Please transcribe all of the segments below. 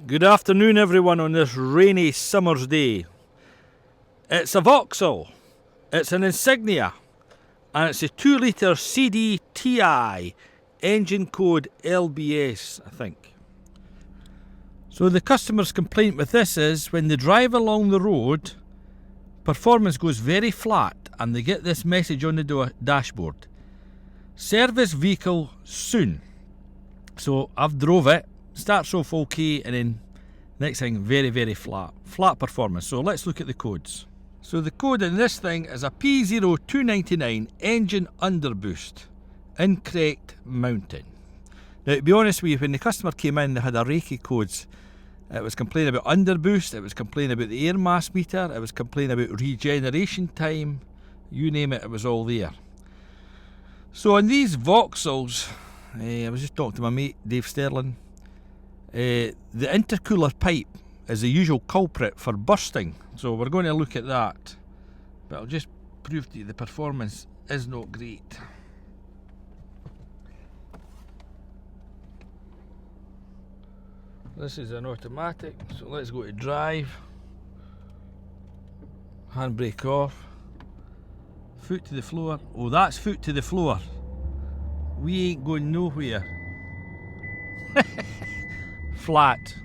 Good afternoon everyone on this rainy summer's day. It's a Vauxhall, it's an Insignia, and it's a 2 litre CDTI, engine code LBS I think. So the customer's complaint with this is when they drive along the road, performance goes very flat and they get this message on the dashboard. Service vehicle soon. So I've drove it, starts off okay, and then next thing very flat performance. So let's look at the codes. So the code in this thing is a P0299 engine underboost, incorrect mounting. Now to be honest with you, when the customer came in they had a rake of codes. It was complaining about underboost, it was complaining about the air mass meter, it was complaining about regeneration time, you name it, it was all there. So on these Vauxhalls, I was just talking to my mate Dave Sterling, the intercooler pipe is the usual culprit for bursting, so we're going to look at that, but I'll just prove to you the performance is not great. This is an automatic, so let's go to drive, handbrake off, foot to the floor. Oh, that's foot to the floor. We ain't going nowhere. Flat.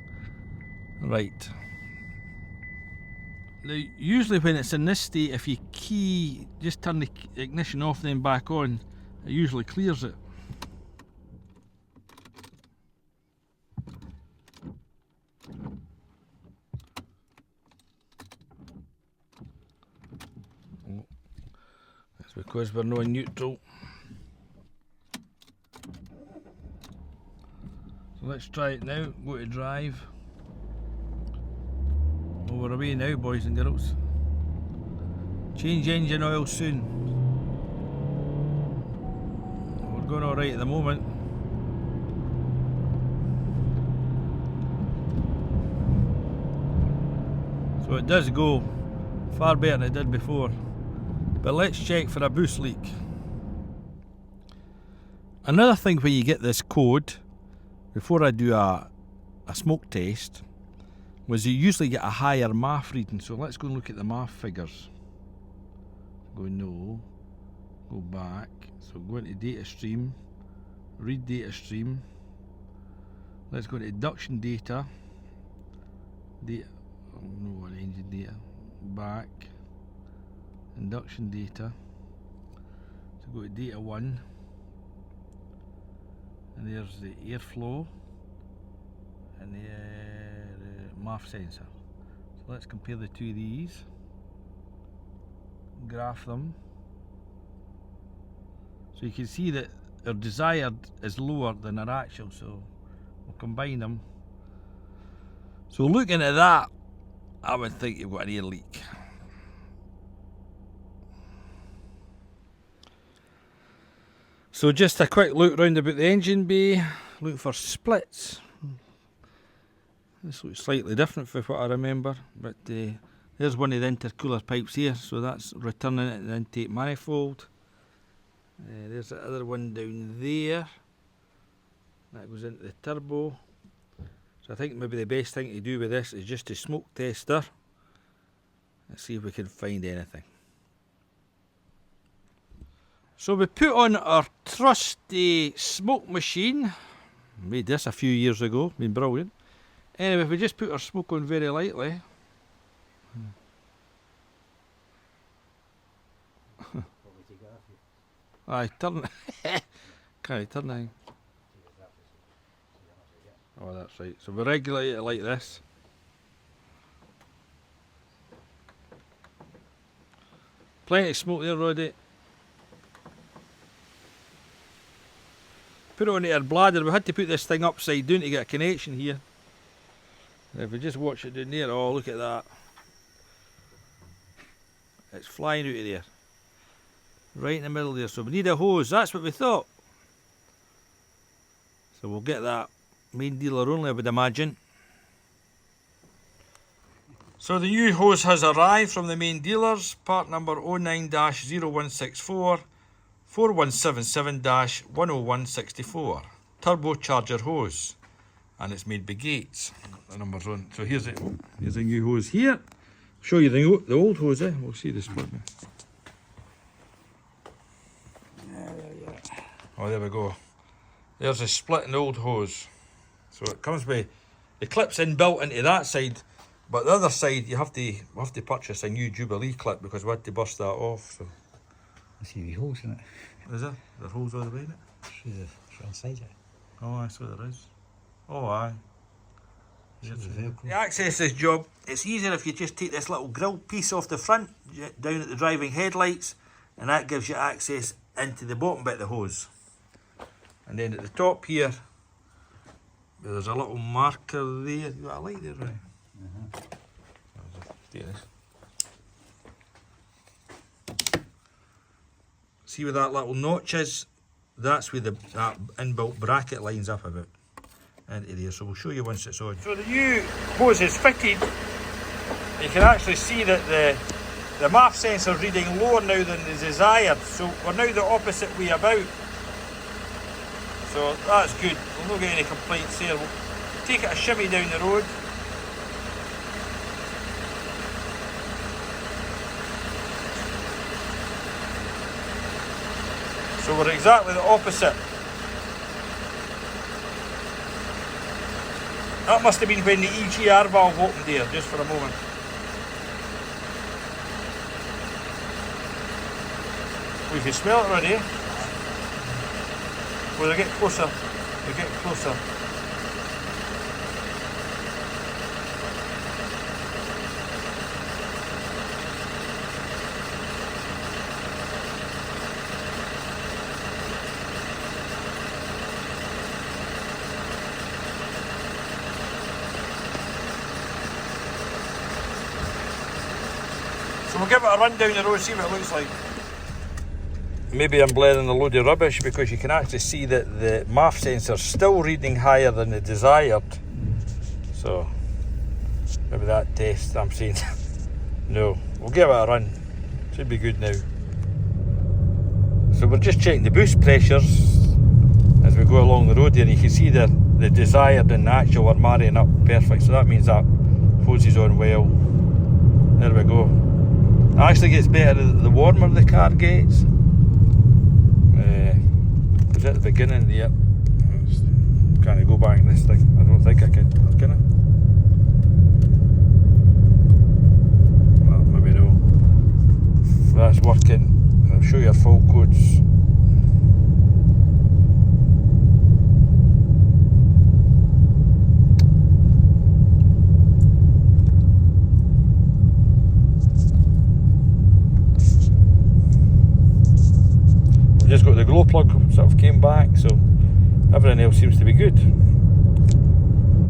Right. Now, usually when it's in this state, if you just turn the ignition off then back on, it usually clears it. Oh, that's because we're not in neutral. So let's try it now, go to drive. Oh, we're away now, boys and girls. Change engine oil soon. We're going alright at the moment. So it does go far better than it did before. But let's check for a boost leak. Another thing when you get this code, before I do a smoke test, was you usually get a higher MAF reading. So let's go and look at the MAF figures. Go no, go back. So go into data stream, read data stream. Let's go to induction data. No, engine data. Back. Induction data. So go to data 1. And there's the airflow and the MAF sensor. So let's compare the two of these, graph them. So you can see that our desired is lower than our actual, so we'll combine them. So looking at that, I would think you've got an air leak. So just a quick look round about the engine bay, look for splits. This looks slightly different from what I remember, but there's one of the intercooler pipes here, so that's returning it to the intake manifold. There's the other one down there, that goes into the turbo. So I think maybe the best thing to do with this is just to smoke test her. Let's see if we can find anything. So we put on our trusty smoke machine. Made this a few years ago, been brilliant. Anyway, if we just put our smoke on very lightly. Aye, turn. Can I turn it? Oh, that's right. So we regulate it like this. Plenty of smoke there, Roddy. Put it on our bladder. We had to put this thing upside down to get a connection here. And if we just watch it down there, oh look at that. It's flying out of there. Right in the middle there. So we need a hose, that's what we thought. So we'll get that main dealer only, I would imagine. So the new hose has arrived from the main dealers, part number 09-0164 4177-10164, turbocharger hose, and it's made by Gates. the numbers on. So here's the new hose here. Show you the old hose, we'll see the split now. Oh, there we go. There's a split in the old hose. So it comes with the clips inbuilt into that side, but the other side you have to purchase a new Jubilee clip because we had to bust that off. So I see the holes in it. is there? There are holes all the way in it? Through the front side it. Oh, aye, so there is. Oh, aye. Through the Velcro. To access this job, it's easier if you just take this little grill piece off the front, down at the driving headlights, and that gives you access into the bottom bit of the hose. And then at the top here, there's a little marker there. You got a light there, right? See where that little notch is? That's where that inbuilt bracket lines up about into there. So we'll show you once it's on. So the new hose is fitted. You can actually see that the MAF sensor is reading lower now than the desired. So we're now the opposite way about. So that's good. We'll not get any complaints here. We'll take it a shimmy down the road. So we're exactly the opposite. That must have been when the EGR valve opened there, just for a moment. We can smell it already. Well, they get closer. They get closer. So we'll give it a run down the road, see what it looks like. Maybe I'm blending a load of rubbish because you can actually see that the MAF sensor is still reading higher than the desired. So maybe that test I'm seeing. No, we'll give it a run. Should be good now. So we're just checking the boost pressures as we go along the road here, and you can see the desired and the actual are marrying up perfect. So that means that hose is on well. There we go. It actually gets better the warmer the car gets. Was at the beginning, yep. Can't I go back in this thing? I don't think I can. Can I? Well, maybe no. If that's working, I'll show you a full codes. Just got the glow plug sort of came back, so everything else seems to be good.